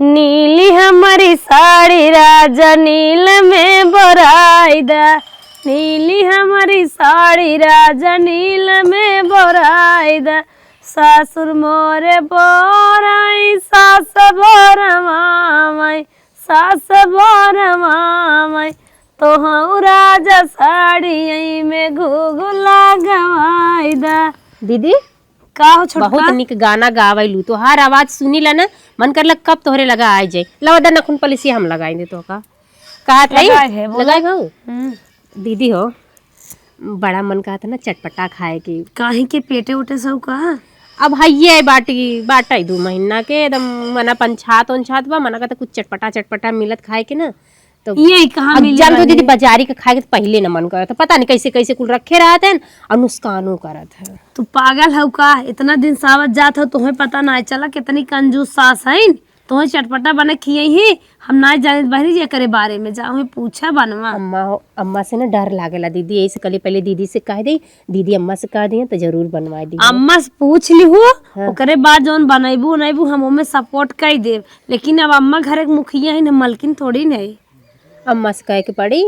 नीली हमारी साड़ी राजा नील में बोराइदा, नीली हमारी साड़ी राजा नील में बोराइदा। सासुर मोरे बोराई सास बोरमाई, सास बोरमाई तो हाँ राजा साड़ी में घुघुला गवाइदा। दीदी का हो छोटका? बहुत निक गाना गावैलू, तो हर आवाज सुनी ला ना मन कर कब तोहरे लगा आ जाए। लवदा नखुन पलिसी हम लगाएंगे तो का कहा था लगाए हो। दीदी हो बड़ा मन कहा था ना चटपटा खाए की, काहे के पेटे उठे सब का। अब हइये बाटा 2 महीना के एकदम मना पंचात बा, मना का कुछ चटपटा चटपटा मिलत खाए के ना। तो ये कहाँ मिले जान तो दीदी बाजारी के खाए के पहले न मन करत, पता नहीं कैसे कैसे कुल रखे रहते हैं और नुकसानो करत है। तू पागल हो का? इतना दिन सावत जात हो, तुम्हें पता ना चला कितनी कंजूस सास है। तुम्हें चटपटा बने खिए ही हम ना जाने बहरी जे करे बारे में जाओ पूछा बनवा। अम्मा से ना डर लागेला दीदी, यही से कल पहले दीदी से कह दे, दीदी अम्मा से कह दिए तो जरूर बनवा दी। अम्मा से पूछ ली हो ओकरे बाद जौन बनैबू उनैबू हम ओमे सपोर्ट कर देव, लेकिन अब अम्मा घर के मुखिया है ना, मलकिन थोड़ी नहीं। अम्मा से कहे के पड़ी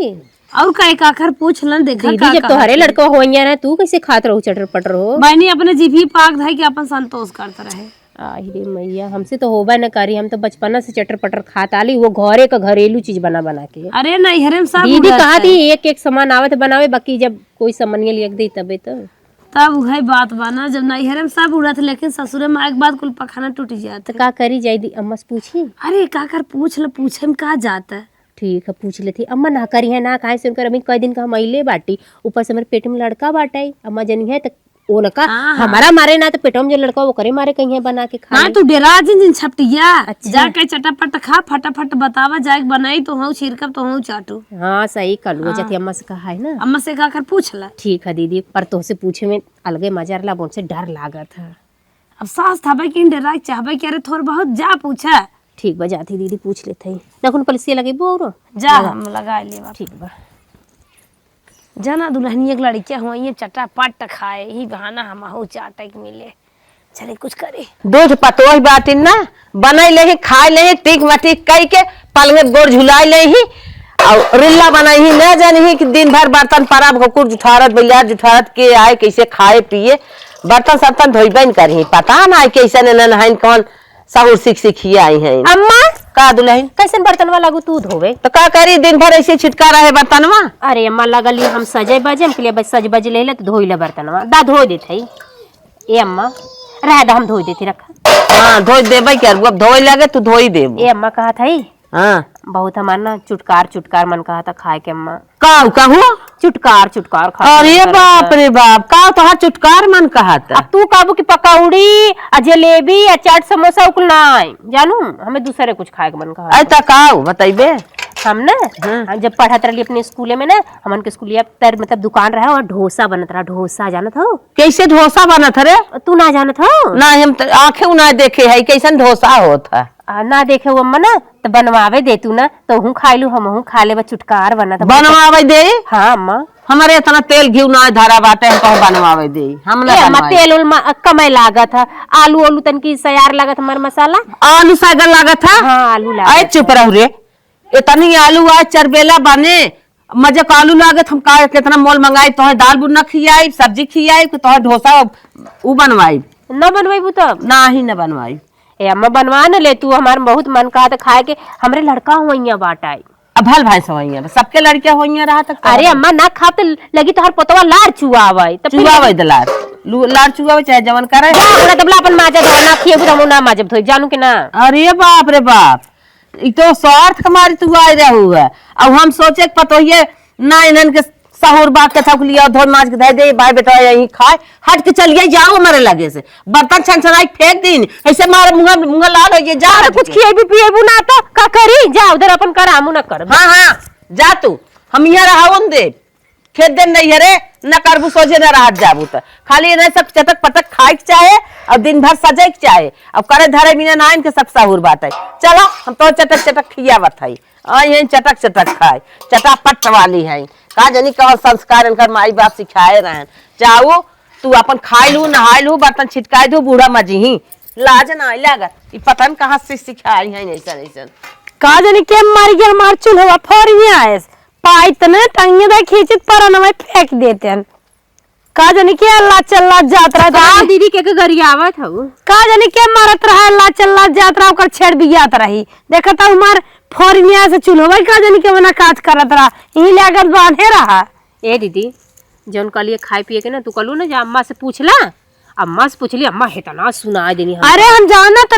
और कहे काकर पूछ लन देखा दीदी जब तोहरे लड़का हो ना तू कैसे खात रहो चटर पटर हो। बहनी अपने जीभी पाक धाई के अपन संतोष करता रहे। रे मैया हमसे तो होबा न करी, हम तो बचपना से चटर पटर खाता ली, वो घरे का घरेलू चीज बना बना के। अरे नहीं हरे सब दीदी कहा थी एक एक सामान आवत बनावे, बाकी जब कोई सामान लिख दी तबे तो तब वही बात बना। जब नैहरे में सब उड़त, लेकिन ससुरे में एक बात कुल पखाना टूट जाता। तो का करी जाए दी अम्मा से पूछी। अरे काकर पूछ ल, पूछे में कहा जाता है। ठीक है पूछ लेती। अम्मा ना करी है ना काहे से उनकर अभी कई दिन का हम अइले बाटी, ऊपर से मेरे पेट में लड़का बाटाई। अम्मा जनी है तो वो न का हमारा मारे ना तो पेट में जो लड़का वो करे मारे कहीं बना के खा। हाँ तू डेरा जिन छपटिया जाके चटापट खा, फटाफट बतावा जाए बनाई तो हूँ छिरकब तो हूँ चाटू। हाँ सही कलू जति अम्मा से कहा है ना। अम्मा से काकर पूछ ला। ठीक है दीदी, पर तो से पूछे में अलगे मजा ला, से डर लागत है। अब सास था कि डेरा चाहबे कि अरे थोड़ा बहुत जा पूछा। ठीक बा जाती दीदी पूछ लेते हैं नखुन पलिसिया लगे बोरो जा हम लगा ले। ठीक बा जाना दुल्हनी एक लड़कियां हुआ ये चटापट खाए ही बहाना हम हो चाटे के मिले। चले कुछ करे दूध पतोही बाटिन ना बनाई ले ही खाए ले ही टिक मटिक कई के पलंगे गोर झुलाई ले ही और रिल्ला बनाई ही न जानी ही कि दिन भर बर्तन परा भकुर जुठारत बिलियार जुठारत के आए कैसे खाए पिए बर्तन सर्तन धोइबे न करही पता ना कैसे न नहाइन कौन साहुर सीखिए आई है। अम्मा का दुल्हन कैसे बर्तनवा लागू तू धोवे तो का करी दिन भर ऐसे छिटका रहे बर्तनवा। अरे अम्मा लगल हम सजे बजे के लिए बस सज बज ले तो धोई ले बर्तनवा दा धो देते ए अम्मा रह दा हम धोई देती रखा। हाँ धोई देबे क्या अब धोई लगे तू धोई देब। ए अम्मा कहा था हाँ बहुत हमार ना चुटकार चुटकार मन कहा था खाए के अम्मा। का कहूँ चुटकार चुटकार खा। अरे बाप रे बाप का तो चुटकार मन कहा था। अब तू काबू की पकौड़ी जलेबी चाट समोसा उकुल ना जानू हमें दूसरे कुछ खाए के मन कहा। ऐसा का बताइबे हम ना जब पढ़त रही अपने स्कूले में ना हमन के स्कूलिया तर मतलब दुकान रहा और डोसा बनत रहा। डोसा जानत हो कैसे डोसा बनत रे? तू ना जानत हो ना हम आंखें ना देखे है कैसन डोसा होता ना देखे वो अम्मा ना तो बनवावे दे तू ना तो हूँ खा लू हम खा ले चुटकार बनत बनवावे दे। हाँ अम्मा हमारे इतना तेल घी ना धरा बाटे हम कहीं बनवावे दे हम ना अम्मा तेल उल कमाई लागत है। आलू आलू तन की सयार लागत हमार मसाला आलू सागर लागत है। हाँ आलू लागत चुप रहो रे इतनी आलू आज चरबेला बने मजे का आलू लागत हम का कितना मोल मंगाई तो दाल बुना खियाई सब्जी खियाई तो डोसा उ बनवाई न बनवाई तब ना ही न बनवाई। ए अम्मा बनवा न ले तू हमार बहुत मन कहा था खाए के हमरे लड़का हुआ बाटाई अब भल भाई सवैया सबके लड़कियां होइया रहा तक। अरे अम्मा ना खा तो लगी तो हर पतवा लार चुआवे तो चुआवे दलार लार चुआवे चाहे जवन करे हमरा तबला अपन माजा धोना खिएबू हम ना माजब धोई जानू के ना। अरे बाप रे बाप ई तो स्वार्थ कमारी तू आए रहू है। अब हम सोचे पतोहिए ना इनन के सहुर बात के थक लिया धोर माज के दे दे भाई बेटा यहीं खाए हट के चलिए जाओ हमारे लगे से बर्तन छनछनाई फेंक दिन ऐसे मारे मुंह लाल हो ये जा कुछ खिएबू पिएबू ना तो का करी जा उधर अपन कर आमू ना कर। हाँ हाँ जा तू हम यहाँ रहावन दे खेत दिन नहीं हरे न करबू सोचे न राहत जाबू तो खाली न सब चटक पटक खाए के चाहे और दिन भर सजे के चाहे अब करे धरे बिना नाइन के सब साहुर बात है। चलो हम तो चटक चटक खियावत है यही चटक चटक खाए चटापट वाली है का जानी कौन संस्कार इनकर माई बाप सिखाए रहे चाहो तू अपन खाए लू नहाए लू बर्तन छिटकाए दू बूढ़ा मजी ही लाज ना लागत। ई पता न कहां से सिखाई है ऐसा ऐसा। का जाने के मर गया हमार चूल्हा फोरिया है पाइत ने टंगे दे खींचित पर न फेंक देते हैं। का जाने के अल्लाह चल्ला यात्रा का दीदी के गरियावत हऊ का जाने के मारत रहा अल्लाह चल्ला यात्रा ओकर छेड़ बियात रही देखत हमार फोरिया से चूल्हा का जाने के मना काज करत रहा यही लागत बांधे रहा। ए दीदी जौन कलिए खाए पिए के ना तू कलू ना अम्मा से पूछला। अम्मा से पूछली अम्मा हेतना सुना देनी हम। अरे हम जानत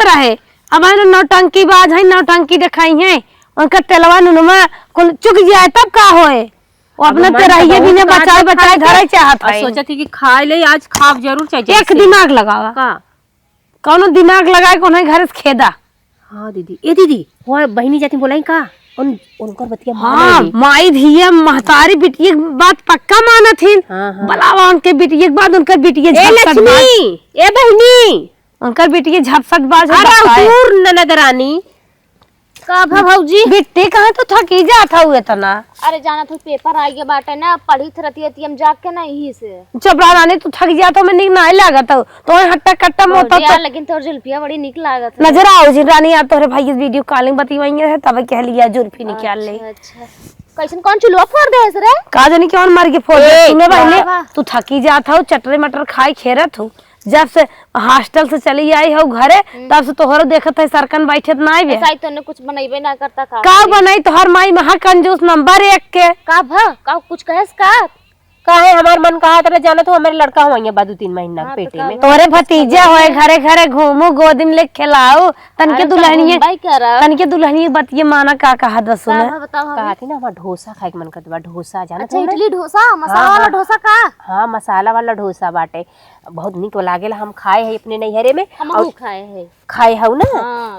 रहे अब नौटंकी बाज है नौटंकी दिखाई है उनका तेलवा नुनमा कुल चुक जाए तब का होए वो अपने पे रहिए भी ने बचाए घरे चाहत है। सोचा थी कि खाए ले आज खाव जरूर चाहिए। एक दिमाग लगावा का कौनो दिमाग लगाए कोनो घर से खेदा। हाँ दीदी ए दीदी वो बहनी जाती बोलाई का उनकर बतिया हाँ माई धिया महतारी बिटिया बात पक्का मानत थी। हाँ। बलावा उनके बिटिया के बाद उनकर बिटिया ए लक्ष्मी ए बहनी उनकर बिटिया झपसट बाज ननदरानी का भौजी बिट्टी कहाँ तो थकी जात हुए तना। अरे जाना तो पेपर आ गया बाटे ना पढ़ी थी हम जाग के ना यही से चपड़ा रानी तू थक जाता मैं निक नहीं लागत हो तो हट्टा कट्टा मोता यार लेकिन तोर जुल्फिया बड़ी निक लागत नजर आओ जी रानी यार तोरे भाई वीडियो कॉलिंग बतिवाई है तब कह लिया जुल्फी निकाल ले। अच्छा कैसन कौन चुलवा फोड़ दे रे का जानी कौन मर के फोड़ दे तूने बहने तू थकी जात हो चटरे मटर खाई खेरत हो जब से हॉस्टल से चली आई हो घरे तब से तोहरो देखत है सरकन बैठत ना बे ऐसा ही तूने कुछ बनैबे ना करता का बनाई तोहर माई महा कंजूस नंबर 1 के का कुछ कहेस का काहे हमार मन कहा तरह जाना तो हमारे लड़का हुआ बाद 2-3 महीना पेटे में तोरे भतीजा होए घरे घरे घूमू गोदी में ले खिलाओ तनके दुल्हनिया बतिये माना का कहा दसो ने कहा थी ना हमार डोसा खाए के मन करत बा डोसा जाना अच्छा इडली डोसा मसाला वाला डोसा का हाँ मसाला वाला डोसा बाटे बहुत निक लागेला हम खाए है अपने नैहरे में हम खाए है खाए हऊ ना।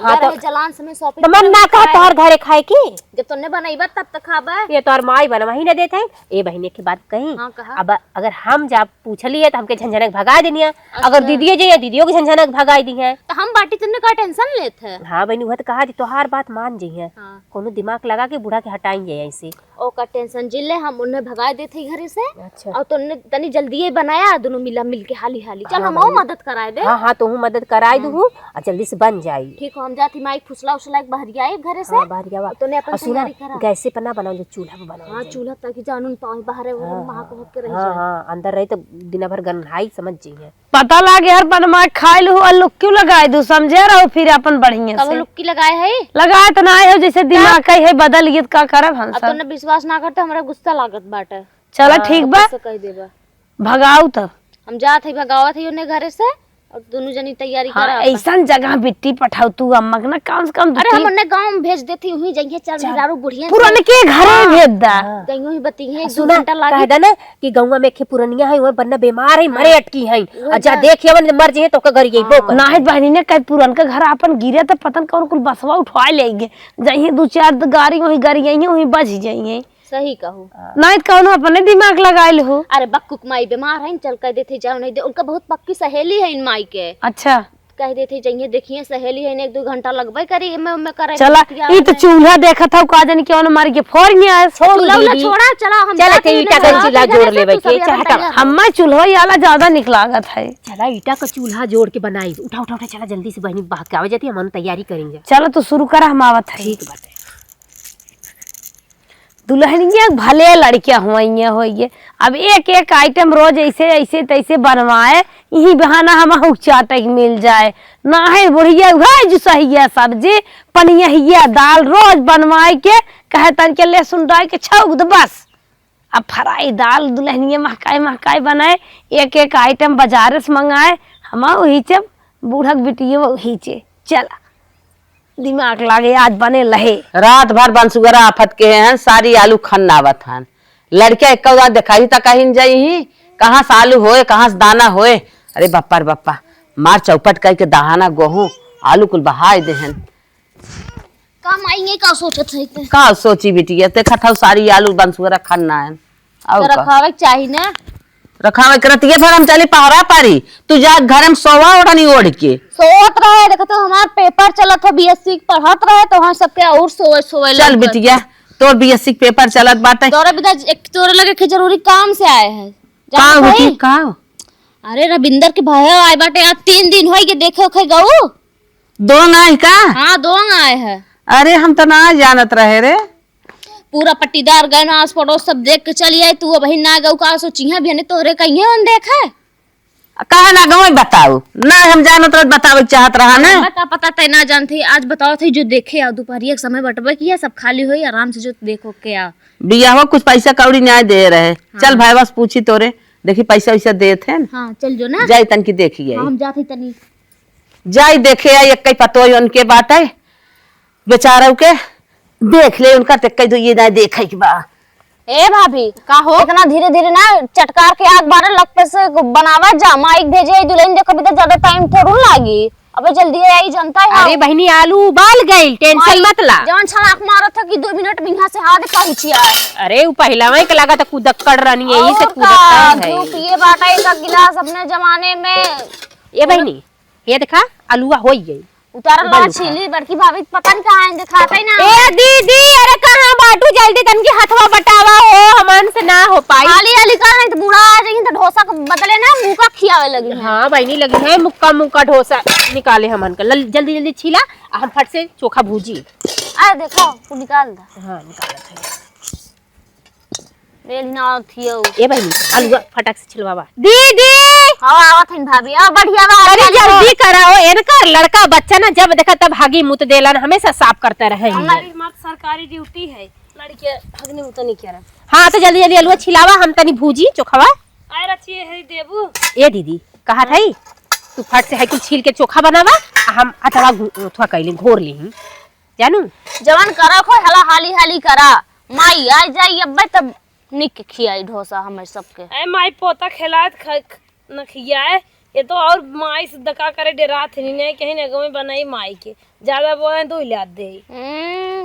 हाँ तो जलान समय शॉपिंग तो मन ना कहा तोहर घरे खाए की जब तूने बनैबा तब तक खाबा ये तोहर माई बनवा ही ना देते हैं। ए बहने की बात कही हाँ, कहा। अब अगर हम जा पूछली है तो हमके झंझनक भगा देनी है। अगर दीदी जाइए दीदियों के झंझनक भगा दी है तो हम बाटी तुमने का टेंशन लेते हैं। हाँ बहनी वह तो कहा थी तोहार बात मान जी है हाँ। कोनो दिमाग लगा के बूढ़ा के हटाएंगे ऐसे ओ का टेंशन जिले हम उन्हें भगा देते घरे से अच्छा। और तुमने तनी जल्दी बनाया दोनों मिल के हाली चल हम मदद कराए दे। हाँ तू मदद कराई दू और जल्दी से बन जाई ठीक हो हम जाती माइक फुसला उसला एक बहरिया है घरे से। हाँ बहरिया तूने अपन तैयारी करा गैस पे पना बनाओ जो चूल्हा पे बनाओ। हां चूल्हा ताकि जानून पाए बाहर वहां को के रही हाँ अंदर रही तो दिन भर गन्हाई समझ जाइए पता लागे हर बनवा खाई लू और लुक क्यों लगाए दू समझे रहो फिर अपन बढ़िया कब लुक्की लगाए है लगाए तो ना हो जैसे दिमाग कही है बदल ये का करब हम अब तूने विश्वास ना करते हमरा गुस्सा लागत बाटे। चलो ठीक बा कह देबा भगाऊ तब हम जात है भगावत है उन्हें घरे से और दोनों जनी तैयारी करा। ऐसा जगह बिट्टी पठाऊ तू अम्मा ना कम से कम अरे हम उन्हें गांव में भेज देती वहीं जाइए चल मिलारू बुढ़िया पुराने के घरे भेज दा गईयो ही बती है 2 सुना घंटा लागे कह दा ना कि गौवा में खे पुरनिया है वो बन्ना बीमार है मरे अटकी है और जा देखिए मन मर जे तो का घर यही बोक ना है बहनी ने कई पुरान का घर अपन गिरे तो पतन कौन कुल बसवा उठवा लेंगे जाइए 2-4 गाड़ी वहीं गाड़ी आई वहीं बच जाइए सही कहूँ नहीं कौनो अपने दिमाग लगाइल हो। अरे बक्कुक माई बीमार है चल कह देते जाओ नहीं दे उनका बहुत पक्की सहेली है इन माई के। अच्छा कह देते जाइए देखिए सहेली है 1-2 घंटा लगबे करी मैं करे चला ई तो चूल्हा देखा था का जाने क्यों मार के फोड़ गया छोड़ा चला हम चला के ईटा का चूल्हा जोड़ लेवे के चाहता हम्मा चूल्हा वाला ज्यादा निक लागत है। चला ईटा का चूल्हा जोड़ के बनाई उठा उठा चला जल्दी से बहनी भाग के आवे जाती हम तैयारी करेंगे। चलो तो शुरू करा हम आवत है। ठीक बात है दुल्हनिया भले लड़कियां हुई अब एक आइटम रोज ऐसे तैसे बनवाए यही बहाना हम चाटे मिल जाए ना है बुढ़िया जो सही है सब्जी पनिया दाल रोज बनवाए के कहे तन के लहसुन डाल के छौक दो बस। अब फ्राई दाल दुल्हनिया महकाई बनाए एक आइटम बाजार से मंगाए हम वही चे बूढ़क बिटिए वही चे चला दिमाग लागे आज बने लहे रात भर बंसुगरा आफत के हैं सारी आलू खन्नावत हन लड़किया एक दिखाई तक कहीं जाई कहाँ से आलू होए कहाँ से दाना होए। अरे बप्पा रे बप्पा मार चौपट करके दहाना गोहूं आलू कुल बहाय देहन काम आएंगे का सोचत है का सोची बिटिया देखा था सारी आलू बंसुगरा खन्ना है और रखावे चाहिए ना रखावे करतिए भर हम चली पहरा पारी तू जा घर में सोवा ओढ़नी ओढ़ के सोत रहे देखो तो हमार पेपर चलत हो बीएससी पढ़त रहे तो वहां सबके और सोए चल बिटिया तोर बीएससी पेपर चलत बाटे तोरे बिदा एक तोरे लगे के जरूरी काम से आए हैं का होती का अरे रविंदर के भाई आए बाटे आज 3 दिन होई के देखे ओखे गऊ। दो नाई का? हाँ दोंग आए है। अरे हम तो ना जानत रहे रे। पूरा पट्टीदार गए ना आस पड़ोस सब देख के चली आई। तू वही ना गऊ का सोचिया भी तोहरे कहीं हम देखे कहा ना गई बताऊ ना हम जानत रहे बतावे चाहत रहा ना। बता पता तय ना जानती आज बताओ थे जो देखे आओ दोपहरिया के समय बटबे किया सब खाली हुई आराम से जो देखो के आ बिया हो कुछ पैसा कौड़ी न्याय दे रहे। चल भाई बस पूछी तोरे देखी पैसा वैसा दे थे न। हाँ चल जो ना जाई तन की देखी हाँ, हम जाते तनी जाई देखे आई एक पतो उनके बात है बेचारा के देख ले उनका ते कई ये ना देखे की बा। ए भाभी का हो इतना धीरे धीरे ना चटकार के आग बारह लग पे से बनावा जा माइक भेजे दुल्हन देखो अभी तो ज्यादा टाइम थोड़ा लागी अबे जल्दी आई जनता है। अरे बहनी आलू उबाल गई टेंशन मत ला। जवन छलाक मारा था कि 2 मिनट में यहाँ से हाथ पहुंची आए। अरे वो पहला वही लगा था कुदक्कड़ रनी यही से कुदक्कड़ है। पिए बाटा एक गिलास अपने जमाने में ये बहनी ये देखा आलूआ हो गई उतारल बा छीली बड़की भाभी पता नहीं कहां दिखाता ही ना। ए दीदी अरे कहां बाटू जल्दी तन की हथवा बटावा हो हमन से ना हो पाई। खाली खाली कर नहीं तो बूढ़ा आ जाएगी तो डोसा को बदले ना मुंह का खियावे लगी है। हाँ बहनी लगी है मुक्का डोसा निकाले हमन का जल्दी जल्दी छीला हम फट से चोखा भूजी। आ देखो तू निकाल दा। हाँ निकाला था रेल ना थियो। ए बहनी आलूआ फटाक से छिलवावा दीदी। हां आवत है भाभी आ बढ़िया बा। अरे जल्दी कराओ इनका लड़का बच्चा ना जब देखा तब भागी मुंह देला ना हमेशा साफ करते रहे। हमारी सरकारी ड्यूटी है लड़के भगने मुंह तो नहीं करा। हाँ तो जल्दी जल्दी आलूआ छिलावा हम तनी भूजी चोखावा। आय रचिए है देबू ए दीदी कहा था तू फट से है कुछ छील के चोखा बनावा हम अथवा थोड़ा कैले घोर ली जानू जवान करा को हला हाली हाली करा माई आ जाई अब्बे तब निक खियाई डोसा हमें सबके। ए माई पोता खिलात न खियाए ये तो और माई से दका करे डेरा थे नहीं कहीं न गई बनाई माई के ज्यादा बोले तो हिला दे।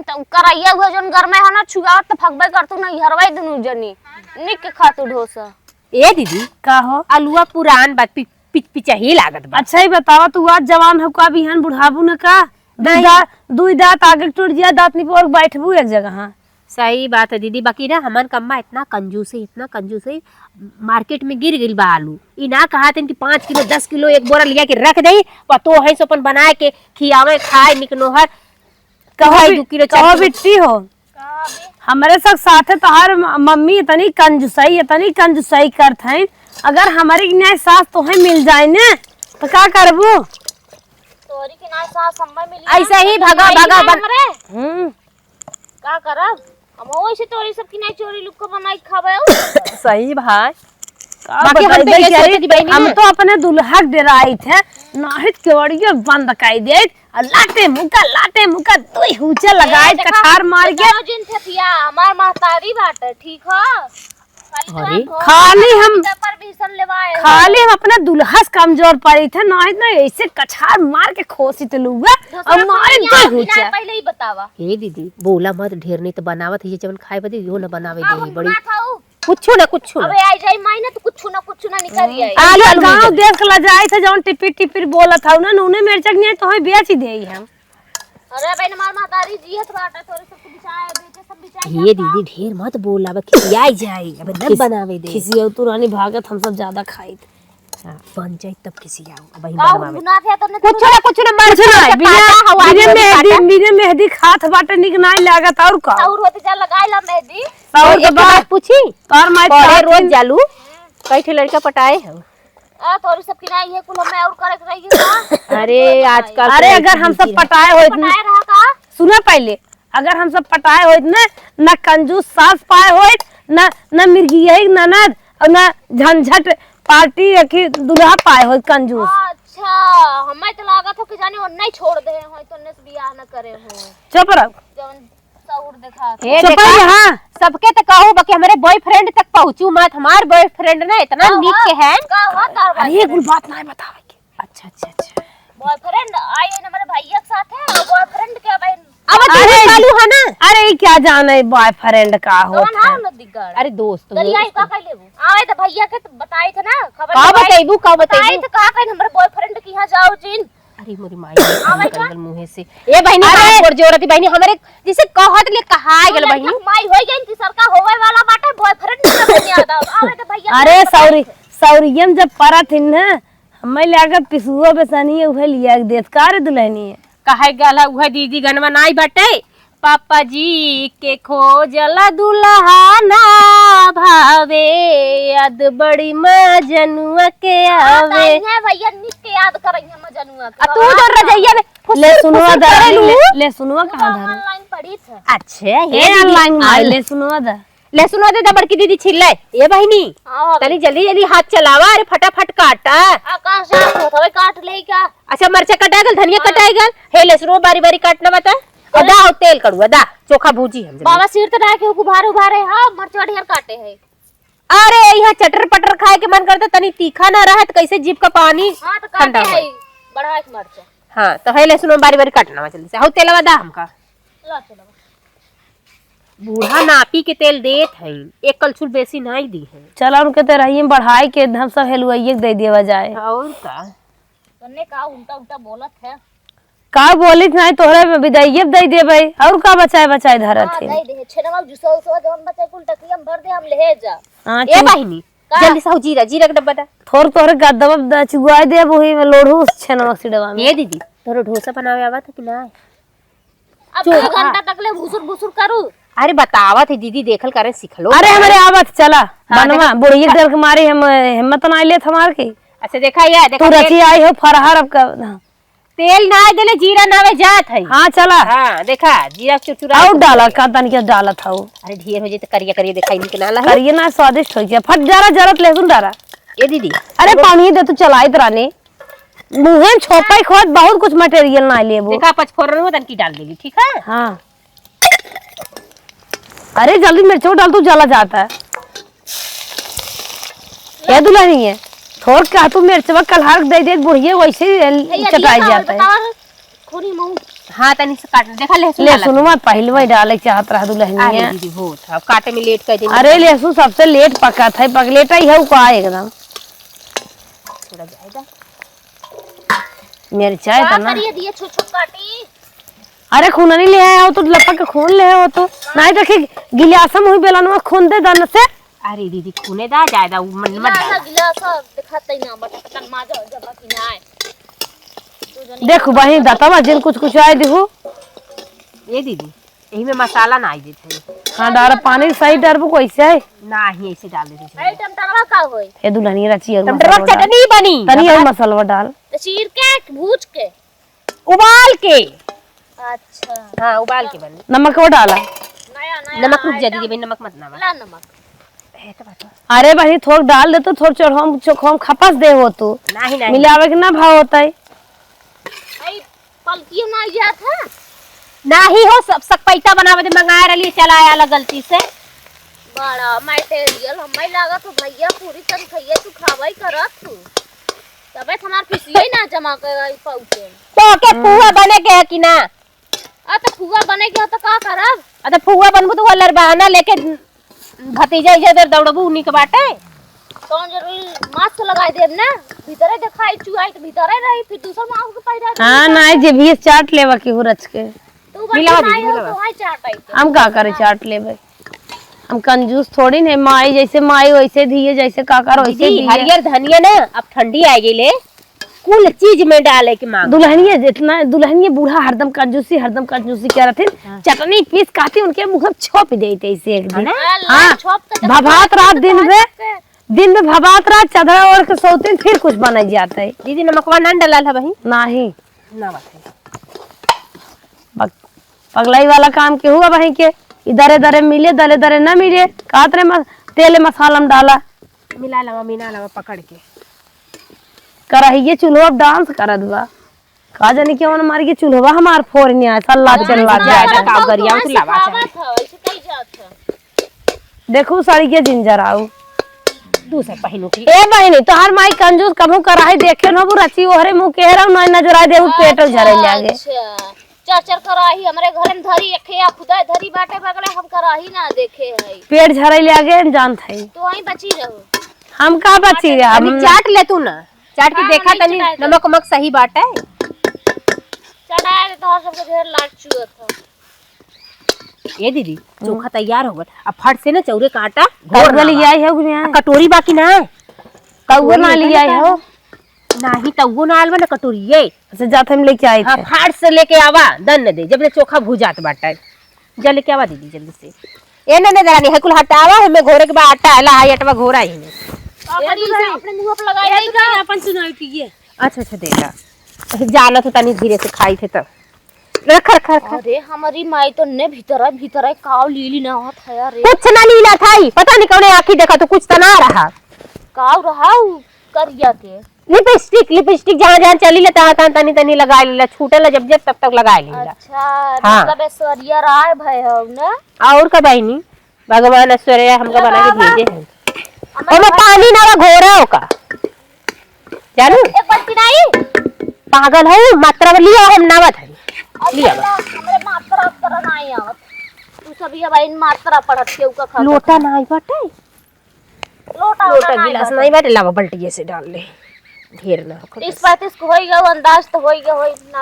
तो कराइया हुए जोन घर में है ना छुआवत तो फगबे करतू ना हरवाई दुनु जनी निक खातू डोसा। ए दीदी का हो आलूआ पुरान बात पिचा ही लागत बा। अच्छा ही बतावा तू आज जवान हो का बिहान बुढ़ाबू न का दुई दांत आगे टूट जिया दांत नहीं पर बैठबू एक जगह। हाँ सही बात है दीदी बाकी ना हमन कम्मा इतना कंजूस है मार्केट में गिर गई बा आलू ई ना कहा थे कि 5 किलो 10 किलो एक बोरा लिया के रख दई पतो है सो अपन बना के खियावे खाए निकनोहर कहो 2 किलो कहो बिट्टी हो हमारे सब साथे तोहार मम्मी इतनी कंजूसाई करत है अगर हमारी न्याय सास तोहे मिल जाए ना तो का करबू। तोरी के ना सास समय मिली ऐसा ही भगा का करब हम वैसे तोरी सब की नहीं चोरी लुक को बनाई खावे। सही भाई बाकी हम तो ये सोचती बहनी हम तो अपने दुल्हा डराई थे नाहित केवड़िया बंद काई दे लाटे मुका दुई हुचे लगाए कठार मार के जिन थे पिया हमार महतारी बात ठीक है खाली हम अपने दुल्हा से कमजोर पड़ी थे नाहित ना ऐसे कछार मार के खोसी तो लूगा और मारे दो हुचे पहले ही बतावा। हे दीदी बोला मत ढेर नहीं तो बनावत है जवन खाए बदे यो ना बनावे दे बड़ी कुछ ना अबे आई जाई माई ना तो कुछ ना निकल आई। आलू गांव देश के ला जाए थे जवन टिपिर बोला था ना नूने मिर्चक नहीं तो बेच ही देई हम। अरे बहन मार मातारी जी है बाटा तोरे सब बिचाए बेटे सब बिचाए। ये दीदी ढेर मत बोल अब खियाई जाए अब न बनावे दे खिसियो तू रानी भागत हम सब ज्यादा खाई थे। हां बन जाए तब खिसियाओ अब ही का बनावे गुनाह थे तने कुछ ना मर बिना मेहंदी खात बाटे निक नहीं लागत और का और होते जा लगाई ला मेहंदी और के बाद पूछी तोर माई पढ़े रोज जालू कई ठे लड़का पटाए हो आ तोरी सब की नहीं है कुल हमें और करे के रही का। अरे आजकल अरे अगर हम सब पटाए होइत पटाए रहा का सुना पहले अगर हम सब पटाए होइत ना कंजूस सास पाए होइत ना मिर्गियई ननद और ना झंझट पार्टी रखी दुल्हा पाए होइत कंजूस। अच्छा हमें तो लागत हो कि जाने वो नहीं छोड़ दे हो तो ने बियाह न करे हो। चुप रहो जवन सौर देखा हे चुप देखा यहाँ सबके तो कहू बाकी हमारे बॉयफ्रेंड तक पहुंचू मत हमार बॉयफ्रेंड ना इतना नीक के है का हुआ तार अरे ये कुल बात नहीं बतावे के। अच्छा बॉयफ्रेंड आए न हमारे भैया के साथ है और बॉयफ्रेंड के भाई अब अरे चालू है ना अरे ये क्या जाने बॉयफ्रेंड का हो कौन है न दिगड़ अरे दोस्त दरिया का कह लेबू आवे तो भैया के तो बताई थे ना खबर का बताइबू बताई तो का कह हमारे बॉयफ्रेंड के यहां जाओ जिन। अरे मोरी माई निकल मुंह से ए बहनी और जोरती बहनी हमरे जिसे कहत ले कहा गेल बहनी माई होई गई थी सरका होवे वाला बाटे बॉयफ्रेंड नहीं बने आता आवे तो भैया। अरे सौरियम जब परा थी ना हमें लागत पिसुआ बेसनी उहे लिया के देत कार दुल्हनी है कहे गला उहे दीदी गनवा नाई बाटे पापा जी के खोजला दुल्हाना भावे याद बड़ी मजनुआ के आवे भैया निक के याद करइया मजनुआ आ तू तो रजैया में ले सुनवा दा ले सुनवा कहां धर ऑनलाइन पढ़ी था। अच्छा ये ऑनलाइन ले सुनवा दा ले सुनो दे बड़की दीदी छिल्ले ए बहिनी हाँ, तनी जल्दी जल्दी हाथ चलावा अरे फटाफट काटा आकाश होतवे काट ले का। अच्छा मरचा कटा गल धनिया कटाई गल हे ले सुनो बारी बारी काटना बता और दा और तेल कड़ुआ दा चोखा भूजी हम जल्दी। बाबा सिर तो ना के उभारे उभारे हां मरचा ढेर काटे है। अरे यहाँ चटर पटर खाए के मन करता तनी तीखा ना रहत कैसे जीभ का पानी हां तो ठंडा काटे हो है बढ़ा के मरचा। हाँ तो है ले सुनो बारी बारी काटना जल्दी से हो तेलवा दा हमका ला चलो बूढ़ा नापी के तेल देत है एक कलछुल बेसी नहीं दी है चला उनके तो रही बढ़ाई के हम सब हेलुआइए दे दिया जाए और का तन्ने का उल्टा उल्टा बोलत है। का बोली नहीं तोहरे में विदाइए दे दे भाई और का बचाए धरत हां है दे दे छेनवा जुसो सो जवन बच्चे कुल टकियम भर दे हम ले जा। हां ए बहिनी जल्दी से हो जीरा जीरा का डब्बा दा थोर तोहरे गदवा चुगाई दे वही में लोढ़ू छेनवा सिडवा में ये दीदी तोरो डोसा बनावे आवा था कि ना अब 2 घंटा तक ले भुसुर भुसुर करू। अरे बतावा थी दीदी देखल करे सीख लो अरे हमारे आवत चला बनवा बुढ़िया देर के मारी हम हिम्मत ना ले हमार की अच्छा देखा ये तू देखा रची आई हो फरहर अब का तेल ना देले जीरा नावे जात है हां चला हाँ देखा जीरा चुरचुरा और डाला का तन के डाला था वो अरे ढेर हो जाए करिया करिया दिखाई नहीं ना ला करिए ना स्वादिष्ट हो गया फट जरा जरत लहसुन डारा ये दीदी अरे पानी दे तू चलाई तराने मुहे छोपाई खोद बहुत कुछ मटेरियल ना ले वो देखा पचफोरन हो तन की डाल देली ठीक है हाँ अरे जल्दी मिर्चों डाल तू जला जाता है ये दुल्हनी है थोड़ का तू मिर्चवा कलहर दे दे बुढ़िया वैसे ही चटाई जाता है खोरी मुंह हाँ तनी से काट देखा लहसुन लहसुन में पहले वही डाले चाहत रहा दुल्हनी अरे है दीदी हो था काटे में लेट कर दे अरे लहसुन सबसे लेट पका था पगलेटा ही है वो का एकदम थोड़ा जाएगा मेरी चाय था ना करिए दिए छोट छोट काटी। अरे खून नहीं ले आया हो तो लपक के खून ले हो तो नहीं देखी गिलासम हुई बेलन खून दे दन से अरे दीदी खूने दा ज्यादा मन मत गिलास डाल गिलास दिखाते ना बट पटन माजा जब की ना आए देखो बहनी दतवा जिन कुछ कुछ आए देखो ये दीदी यही में मसाला ना आई देते हाँ डारा पानी सही डरबो कैसे है ना ही ऐसे डाल देते भाई टमाटर का होई ये दुल्हनी रची और टमाटर मसाला डाल। चटनी बनी तनी और मसाला डाल तो चीर के भूज के उबाल के अच्छा हाँ उबाल के बनी नमक वो डाला नया नया नमक रुक जा दीदी भाई नमक मत ना ला नमक अरे बहनी थोड़ डाल दे तो थोड़ चढ़म चोखम खपस दे हो तू नहीं नहीं मिलावे के ना भाव होता है भाई पलकी ना जात है ना ही हो सब सकपैता बनावे दे मंगाए रही चला आया गलती से बड़ा मटेरियल हमें लगा तो भैया पूरी तरह खइए तू खावाई करत तू तबे हमार फिसिए ना जमा कर पहुंचे तो के पुआ बने के है कि ना आ तो फुआ बने के हो तो का करब अरे पुआ बनबू तो लर बहाना लेके भतीजा इधर दौड़बू उन्हीं के बाटे कौन जरूरी मास्क लगा देब ना भीतरे दिखाई चुआई तो भीतरे रही फिर दूसरा मास्क पैदा हाँ नहीं जे भी चाट लेवा के हो रच के तू मिला बच्चा दी, नहीं हो मिला। तो हाय चाटाई हम का करे चाट लेवे हम कंजूस थोड़ी नहीं माई जैसे माई वैसे दिए जैसे काकर वैसे दीदी दिए हरियर धनिया ना अब ठंडी आ गई ले कुल चीज में डाले के मांग दुल्हनिया जितना दुल्हनिया बूढ़ा हरदम कंजूसी क्या रहती चटनी पीस काटी उनके मुंह में छोप देते ऐसे एक दिन हाँ भभात रात दिन में भभात रात चादर ओढ़ के सोते हैं, फिर कुछ बनाई जाता है दीदी नमकवा ना डाला है भाई नहीं ना बात पगलाई वाला काम के हुआ वहीं के इधर दरे मिले दरे दरे न मिले कातरे तेल मसाला में डाला मिला लवा मीना लवा पकड़ के करहिए चूल्हा अब डांस करत बा का जाने क्यों न मार के चूल्हा हमार फोरने आया सल्ला चलवा ज्यादा काम करिया तो लावा चाहिए था ऐसे कई जात था देखो साड़ी के जिंजर आऊ दूसरा पहनू की ए बहनी तोहार माई कंजूस कभू कराही देखे न वो रची ओहरे मुंह केहरा न नजर आए देऊ पेट झरे लागे अच्छा चर कराही हमरे घर में धरी रखे खुदा धरी बाटे बगले हम कराही ना देखे है पेट झरे लागे जान थई तो वहीं बची रहो हम का बची रे अभी हम चाट ले तू ना चाट के हाँ, देखा नहीं तनी चटाई दे। नमक मक सही बात है चढ़ाए तो सबके ढेर लाट चुआ था ये दीदी चोखा तैयार हो गया अब फट से ना चौरे काटा घोर गली आई है गुनिया कटोरी बाकी ना कौगो ना लिया हो नाही तउगो ना आलवा ना कटोरिये अच्छा जात हम लेके आए हाँ थे फाट से लेके आवा दन दे जब ले चोखा भुजात बाटा जा लेके आवा दीदी जल्दी से ए ना दरानी है कुल हटावा हमें घोरे के बाद आटा हला आई अटवा घोरा ही में अपने मुंह पे लगाई अपन सुनाई पिए अच्छा देगा जाना तो तनी धीरे से खाई थे तब रख रख रख अरे हमारी माई तो ने भीतर काव लीली ना होत है अरे कुछ ना लीला थाई पता नहीं कौन आंखी देखा तो कुछ तो ना रहा काव रहा करिया के लिपस्टिक जहाँ जहाँ चली ले तहाँ तहाँ तनी तनी लगा लीला छूटे ला जब तब तक लगा लीला अच्छा हाँ। मतलब ऐश्वर्या राय भय हो ना और का बहनी भगवान ऐश्वर्या हमका बना के भेजे हैं और मैं पानी ना घोरा हो का जानू एक बाल्टी नहीं पागल हो मात्रा में लिया हम नावत है लिया हमरे मात्रा उत्तर ना आई आवत तू सब ये भाई मात्रा पढ़त के उका खा लोटा ना आई बाटे लोटा गिलास नहीं बाटे लावा बल्टी से डाल ले ढेर ना हो 30-35 को होई गयो अंदाज तो होई गयो होई ना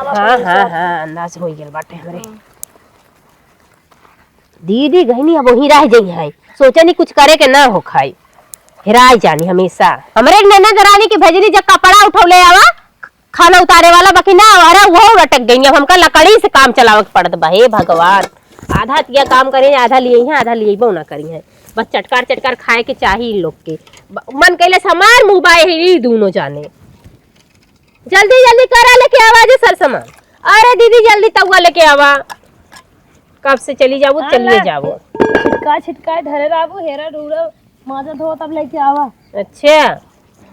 हाँ अंदाज हो गेल बाटे हमरे दीदी गहनी अब वही रह जाई है सोचा नहीं कुछ करे के ना हो खाई हेराई जानी हमेशा हमरे ननद रानी के भेजनी जब कपड़ा उठौले आवा खाना उतारे वाला बाकी ना अरे वो लटक गई अब हमका लकड़ी से काम चलावक पड़त बा हे भगवान आधा तिया काम करे आधा लिए हैं आधा लिए ना करी है बस चटकार खाए के चाहिए लोग के मन कैले समार मुंह बाए ही दोनों जाने जल्दी जल्दी करा लेके आवा जे सर सामान अरे दीदी जल्दी तवा लेके आवा कब से चली जाओ चलिए जाओ छिटका धरे राबू हेरा डूरा माजा धो तब लेके आवा अच्छा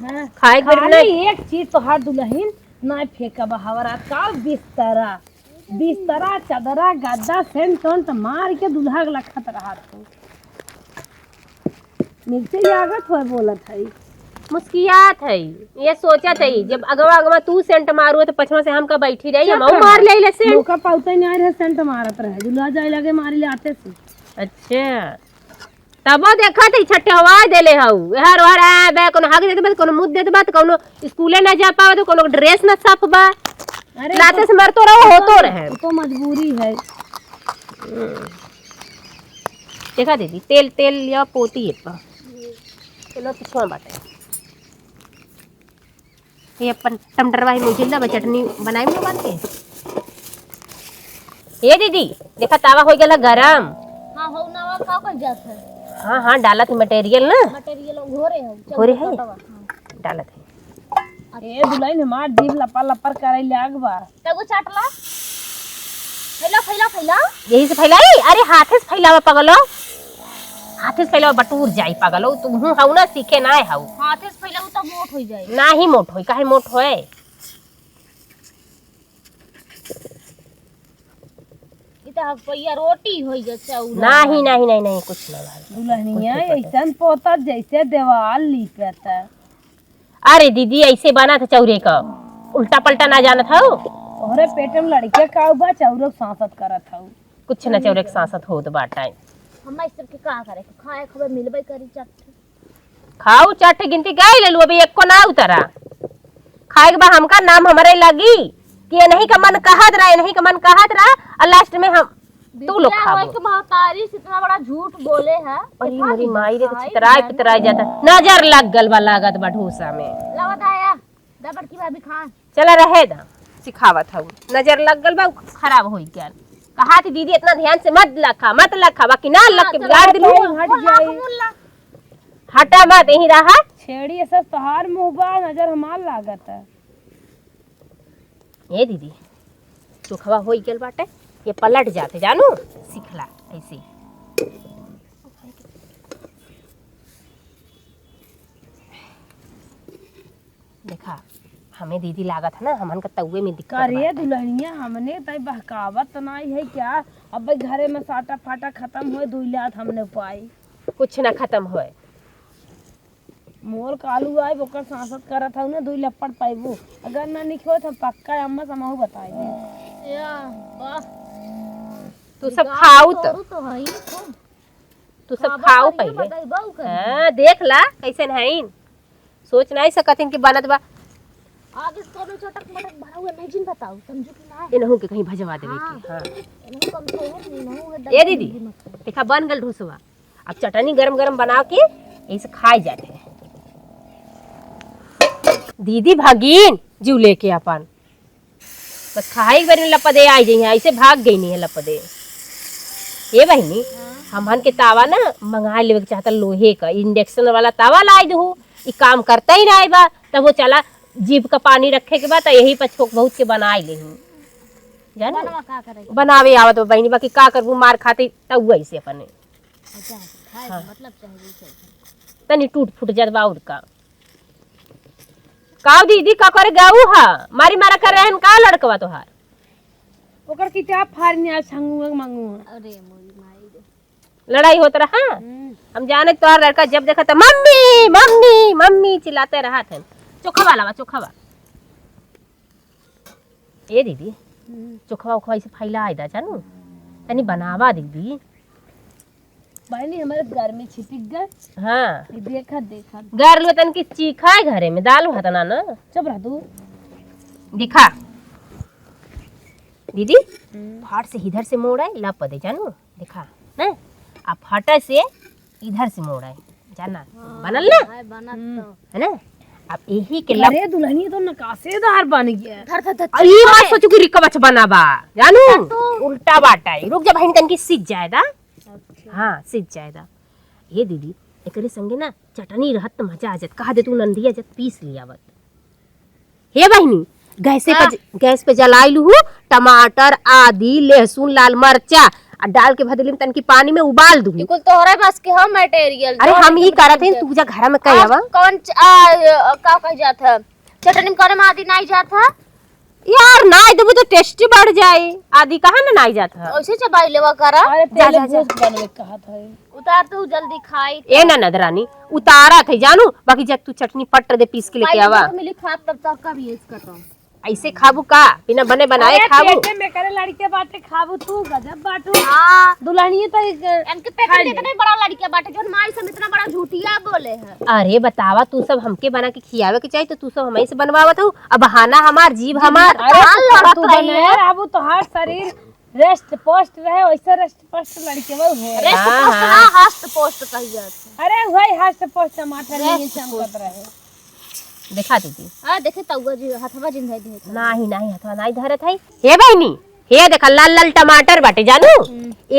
हां खाए के खाली एक चीज तो हाथ दुलहिन ना फेंका बहावरा का बिस्तरा चादरा गद्दा सेंट मार के दुल्हा के लखत रहा तू मिलते लागत हो बोलत है मुस्कियात है ये सोचा था जब अगवा तू सेंट मारू तो पछवा से हमका बैठी रही हम मार ले ले सेंट मौका पाउते नहीं रहे सेंट मारत रहे दुल्हा जाए लगे मारी ले आते से अच्छा तब देखा थे छठे हवा देले हऊ हर हर आ बे कोनो हग देत बा कोनो मुद देत बा कोनो स्कूले ना जा पावे तो कोनो ड्रेस ना साफ बा अरे लाते से मरतो रहो होतो रहे तो मजबूरी है देखा दीदी तेल या पोती है पा चलो पिछवा बाटे ये अपन टमाटर वाली मुझिला चटनी बनाई में बात के ये दीदी देखा तावा हो गया गरम हां हो ना का कर जात है हाँ डाला थी मटेरियल ना मटेरियल घोरे है डाला थी अरे दुल्हन हमार जीव लपा लपर करे लाग बा तगो चाटला फैला यही से फैलाई अरे हाथे से फैलावा पगलो हाथे से फैलावा बटूर जाई पगलो तुम हूं ना सीखे ना हाउ हाथे से फैला तो मोट हो जाए ना ही मोट होई काहे मोट होए इता पहिया रोटी होई गे चाउ नहीं कुछ ना दुल्हनिया ऐसन पोता जैसे देवाल लिपता अरे दीदी ऐसे बना था चौरे का उल्टा पलटा ना जाना था तोहरे पेट में लड़के का बा चौरक सांसत करत हऊ कुछ ना चौरे के सांसत होत बाटा हम इस सबके का करे खाए खबे मिलबे करी चट खाऊ चट गिनती गाय ले लू अभी एक को ना उतरा खाए के बाद हमका नाम हमारे लगी कि ये नहीं का मन कहत रहा और लास्ट में हम तू लोग खाओ के महतारी से इतना बड़ा झूठ बोले हैं अरे मेरी माई रे तो चितराई जाता नजर लग गल बा लागत बा ढोसा में लावत आया दबड़ की भाभी खान चला रहे दा सिखावत हूं नजर लग गल बा खराब होई क्या कहा थी दीदी इतना ध्यान से मत लखा बाकी ना लग के बिगाड़ दिलू हट जाई हटा मत यहीं रहा छेड़ी ऐसा तहार मुंह बा नजर हमार लागत है ए दीदी चोखवा होई गेल बाटे ये पलट जाते जानू सिखला ऐसे देखा हमें दीदी लागत है ना हमन का तवे में दिक्कत करे दुल्हनिया हमने तय बहकावत नहीं है क्या अब भाई घरे में साटा फाटा खत्म होए दुइलात हमने पाई कुछ ना खत्म होए मोर कालू आए ओकर सांसत करत हूं ना दुई लपड़ पाइबू अगर ना निखो तो पक्का अम्मा समहू बताई या वाह तू सब खाऊ तो हई तू सब खाओ पहले हां देख ला कैसन हईन सोच नहीं सकथिन कि बनत बा आगे कोनो चटक मटक भरा हुआ नहीं जिन बताओ समझो कि ना इनहू के कहीं भजवा देवे के हां इनको कम तो नहीं ए दीदी देखा बन गल ढुसवा अब चटनी गरम गरम बना के ऐसे खाए जाते हैं दीदी भागीन जीव लेके अपन बस खाई बारी में लपदे आई गई है, ऐसे भाग गई नहीं है लपदे। ये बहनी हमन के तावा ना मंगा लेवे के चाहता लोहे का इंडक्शन वाला तावा लाई दू, ई काम करता ही नहीं बा। तब वो चला जीभ का पानी रखे के बाद यही पर छोक बहुत के बनाई ले जाना बनवा का करे बनावे आवत बहनी, बाकी का करबू मार खाते तब ऐसे अपने अच्छा खाए हाँ। मतलब चाहिए तनी टूट फूट जात बा और का दीदी का करे गाऊ हा मारी मारा कर रहन का लड़कवा तोहार ओकर किताब फाड़ने आ संगुआ मांगू। अरे मोरी माई रे लड़ाई होत रहा। हम जाने तोहार लड़का जब देखा था मम्मी मम्मी मम्मी चिल्लाते रहा थे। चोखा लावा चोखा ए दीदी चोखा उखवा ऐसे फैला आयदा जानू तनी बनावा दीदी। बहनी हमारे घर में छिपिक गए। हाँ देखा देखा घर लो तन की चीखा है घरे में दाल भात ना चुप रह तू। दिखा दीदी फाट से इधर से मोड़ है लप दे जानू दिखा ना आप फाटा से इधर से मोड़ है जाना बनल ना हाय बनत तो है ना अब यही के लप अरे दुल्हनी तो नकासेदार बन गया। धर धर धर अरे मत सोचो कि रिकवच बनाबा जानू उल्टा बाटा है रुक जा बहन तन की सीख जाएगा। हाँ सीख जाएगा। ये दीदी एकरे संगे ना चटनी रहत तो मजा आ जात कहा दे तू नंदिया जब पीस लिया बत। हे बहनी गैस पे जलाई लू टमाटर आदि लहसुन लाल मरचा और डाल के भदली में तनकी पानी में उबाल दू। बिल्कुल तोहरे पास के हम मटेरियल अरे हम ये करत हैं तू जा घर में कह आवा कौन का कह जात है चटनी करे में आदि नहीं जात है यार नाई देबू तो टेस्टी बढ़ जाए आदि कहा ना नाई जात है। ऐसे चबाई लेवा करा अरे जा, पहले जा, जा। गोश्त बनवे कहा था। उतार तू जल्दी खाई ए ना नदरानी उतारा थे जानू बाकी जब तू चटनी पट्ट दे पीस के लेके आवा मिली खात तब तक का भी इसका तो ऐसे खाबू का बिना बने बनाए खाबू। पेटे में करे लड़के बाटे खाबू तू गजब बाटू। हां दुल्हनी तो इनके पेट में इतने बड़ा लड़कियां बाटे जो माई से इतना बड़ा झूठिया बोले है। अरे बतावा तू सब हमके बना के खियावे के चाहिए तो तू सब हमें से बनवावत हो। अब बहाना हमार जीभ हमार अरे तू बनाए अब तो हर शरीर रेस्ट पोस्ट रहे वैसे रेस्ट पोस्ट लड़के वो है। रेस्ट पोस्ट ना हास्ट पोस्ट कही जात अरे वही हास्ट पोस्ट टमाटर नहीं चमकत रहे। देखा दीदी हां देखे तउआ जी हथवा जिंदा दे नाही नाही हथवा नाही धरत है। हे बहनी हे देखा लाल लाल टमाटर बाटे जानू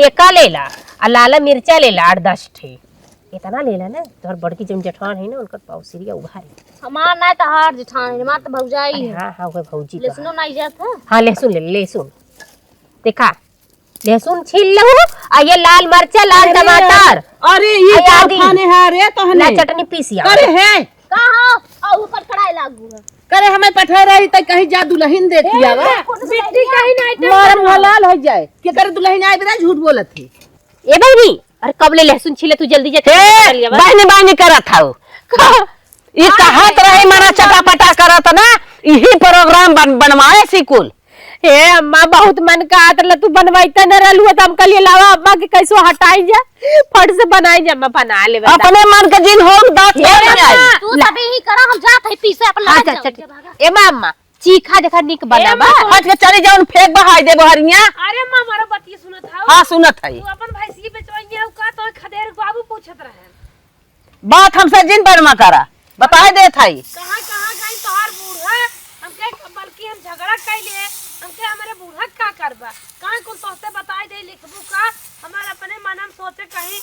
एका लेला और लाल मिर्चा लेला 8-10 ठे इतना लेला ना तोहर बड़की जम जेठान है ना उनकर पौसरिया उघारी हमार ना त हार जेठान हमार त भौजाई है हाँ हाँ वो भौजी तो लेसनो नहीं जात है। हाँ लहसुन ले लहसुन देखा लहसुन छील लहू और ये लाल मरचा लाल टमाटर अरे ये आई क्या आदि। खाने है रे ला तोहने चटनी पीसिया करे है कहां और ऊपर कढ़ाई लागू है करे हमें पठा रही त कहीं जा दुल्हन देखी आवा मिट्टी कहीं नहीं मारम हलाल हो जाए के करे दुल्हन आए बिना झूठ बोलत थी। ए बहनी अरे कब ले लहसुन छीले तू जल्दी जा बहनी बहनी करत हाउ ये कहत रहे मारा चटापटा करत ना यही प्रोग्राम बनवाए सिकुल। हे अम्मा बहुत मन का आतला तू बनवाइता न रहलू त हम कल लावा अम्मा के कैसो हटाई जा फट से बनाई जा मैं बना ले अपने मन के जिन हो दांत तू सब ही करा हम जात है पीछे अपन लगा जाओ। ए अम्मा चीखा देखा निक बनावा हट के चली जाऊन फेंक बहाई दे बहरिया। अरे मां मारो बतिया सुनत था। हां सुनत है तू अपन भैंसी बेचवाइए का तो खदेर बाबू पूछत रहे बात हमसे जिन बरमा करा बताए दे थाई कहां गई तोहार बूढ़ा हमके बल्कि हम झगड़ा कैले हमके हमारे बूढ़ा का करबा कहां कुल तोहते बताई दे लिखबू का हमार अपने मन में सोचे कहीं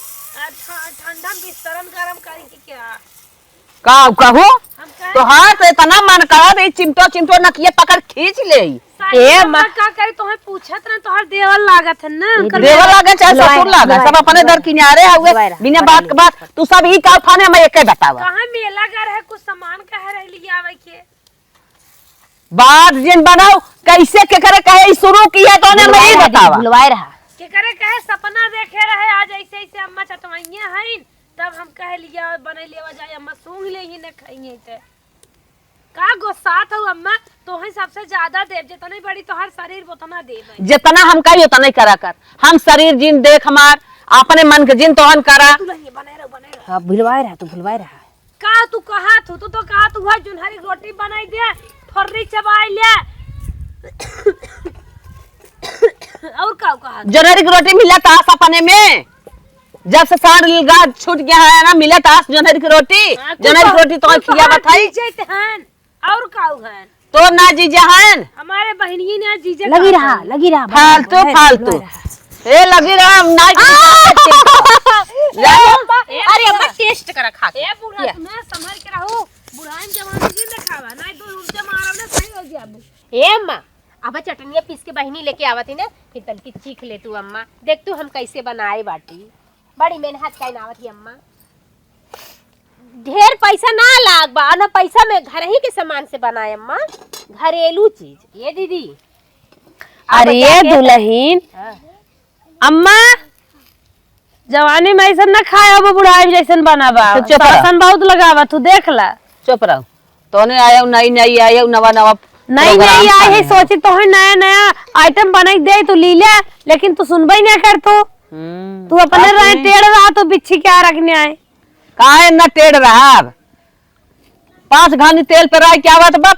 ठंडा बिस्तरन गरम करी के क्या का कहू हम कहे तो हाथ इतना मन करा दे चिमटो चिमटो नकिए पकड़ खींच ले ए मां का करे तोहे पूछत ना तोहर देवल लागत है ना देवर लागे चाहे ससुर लागे सब अपने दर किनारे हुए बिना बात के बात तू सब ही का फाने में एके बतावा कहां मेला घर है कुछ सामान कह रही लिया आवे के बात जिन बनाओ कैसे के करे कहे शुरू किया तो ने मैं ही बतावा भुलवाए रहा के करे कहे सपना देखे रहे आज ऐसे ऐसे अम्मा चटवाइया हैं तब हम कह लिया बने लेवा जाए अम्मा सूंघ ले ही न खाइए ते का गुस्सात हो अम्मा तोहे सबसे ज्यादा देव जितनी बड़ी तोहर शरीर उतना देव जितना हम कही उतना ही करा कर हम शरीर जिन देख हमार अपने मन के जिन तोहन करा तू नहीं बने रहो हां भुलवाए रहा तू भुलवाए रहा का तू कहा तू तो कहा तू है जुनहरी रोटी बनाई दे फर्री चबाई ले और का कहा जनरी की रोटी मिला तास अपने में जब से साड़ गा छूट गया है ना मिला तास जनरी की रोटी जनरी की रोटी तो खिया बताई और काऊ है तो ना जीजा हन हमारे बहनिये ने जीजा लगी रहा फालतू फालतू ए लगी रहा ना अरे अम्मा टेस्ट करा खा के ए बूढ़ा तुम्हें संभल के रहो बुढ़ान जवानी जी में खावा ना तो उनसे मारब ना सही हो गया अब ए अम्मा अब चटनिया पीस के बहिनी लेके आवत ही ना फिर तलकी चीख ले तू अम्मा देख तू हम कैसे बनाए बाटी बड़ी मेहनत का आवत ही अम्मा ढेर पैसा ना लाग बा ना पैसा में घर ही के सामान से बनाए अम्मा घरेलू चीज ये दीदी अरे ये दुल्हन अम्मा जवानी में ऐसा न खाए अब बुढ़ाई जैसन बनावा तो चुप रह। शासन बहुत लगावा तू देख ला चुप रहो तोने आयो नई नई आयो नवा नवा नहीं नहीं आई है सोची तो है नया नया आइटम बनाई दे तू ली ले लेकिन तू सुनबई नहीं कर तू अपने रहे टेढ़ रहा तो बिच्छी क्या रखने आए काहे न टेढ़ रहा 5 घानी तेल पे रहा क्या बात बा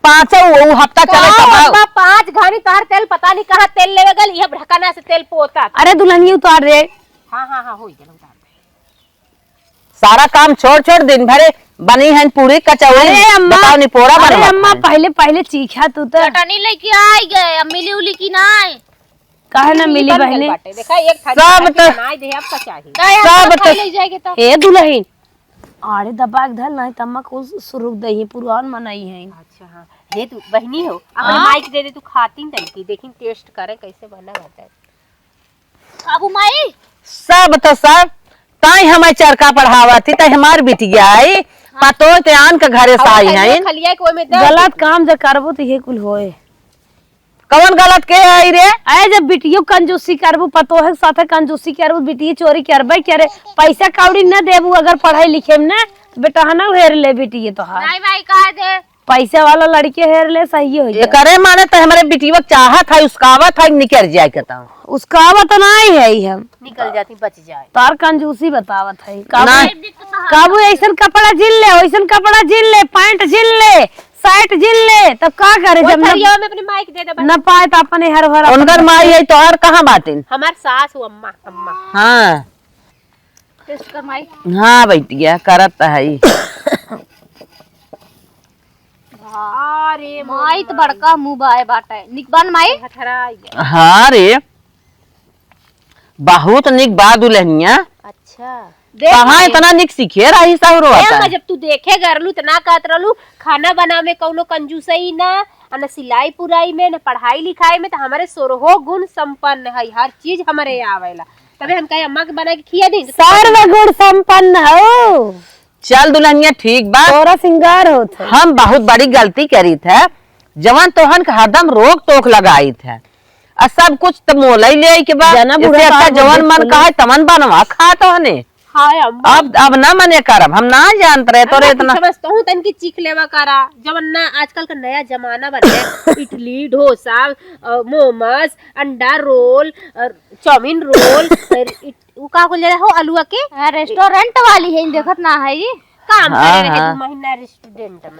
पांचों वो हफ्ता चले अम्मा 5 घानी तोहर तेल पता नहीं कहाँ तेल लेवे गल ये ढकना से तेल पोता अरे दुल्हनिया उतार रे हाँ हो गया उतार दे। सारा काम छोड़ छोड़ दिन भरे बनी है पूरी कचौड़ी अरे अम्मा बताओ नी पोरा अरे बनवा अम्मा पहले पहले चीखा तू तो चटनी लेके आई गए अब मिली उली की ना आए कहे ना मिली बन गइल बहने बाटे, देखा एक थाली सब भर के तो- बनाए दे अब का चाहिए सब तो- ले जाएगे तो ए दुल्हन अरे दबा के धल नहीं तम्मा को शुरू दही पुरान मनाई है अच्छा हाँ ये तू बहनी हो अपने माइक दे दे तू खाती तलकी देखी टेस्ट करे कैसे बना होता है बाबू माई सब तो सब ताई हमें चरखा पढ़ावा थी ताई हमार बिटिया आई पतो ते आन के घरे से आई है खलिया कोई में गलत काम जो करबो तो ये कुल होए कौन गलत के आई रे आए जब बिटियो कंजूसी करबू पतो है साथे कंजूसी करबू बिटिया चोरी करबे करे पैसा कौड़ी न देबू अगर पढ़ाई लिखे में ना तो बेटा हना हेर ले बिटिया तो नहीं भाई कहा दे पैसा वाला लड़के हेर ले सही हो ये जाए करे माने तो हमारे बिटिया चाहत है उसकावत है निकल जाए कहता उसका आवत नहीं है ही हम निकल जाती बच जाए तार कंजूसी बतावत है ना काबू ऐसन कपड़ा जिल ले वैसन कपड़ा जिल ले पैंट जिल ले शर्ट जिल ले तब का करे जब खलिया में अपने माइक दे दे न पाए तो अपने हर भरा उनकर माई है तो और कहाँ बाटिन हमार सास हो अम्मा अम्मा हाँ टेस्ट कर माई हाँ बेटिया करत है अरे माई तो बड़का मुंह बाए बाटा निकबन माई हथरा गया हाँ रे बहुत निक बा दुल्हनिया अच्छा कहाँ इतना निक सीखे रही सहुरो अम्मा जब तू देखे गरलू तो ना कहत रहलू खाना बनावे कौनो कंजूसई ना न सिलाई पुराई में न पढ़ाई लिखाई में तो हमारे सोरहो गुण संपन्न है हर चीज हमारे आवेला तबे हम कहे अम्मा के बना के खिया दी सर्व गुण संपन्न हो चल दुल्हनिया ठीक बा तोरा सिंगार होत है हम बहुत बड़ी गलती करी थे जवान तोहन के हरदम रोक टोक लगाई थे और सब कुछ तो मोल ही ले के बाद जना बूढ़ा इससे अच्छा साहब जवान मन बोले कहा तमन बनवा खा तो हने हाय अम्मा अब ना मने करब हम ना जानत रहे तोरे इतना समझता हूँ तन की चीख लेवा करा जब ना आजकल का नया जमाना बन गया इडली डोसा मोमोज अंडा रोल चाउमीन रोल वो का को ले हो आलूआ के रेस्टोरेंट वाली है देखत ना है ये काम हाँ, करे रहे हाँ। 2 महीना रेस्टोरेंट में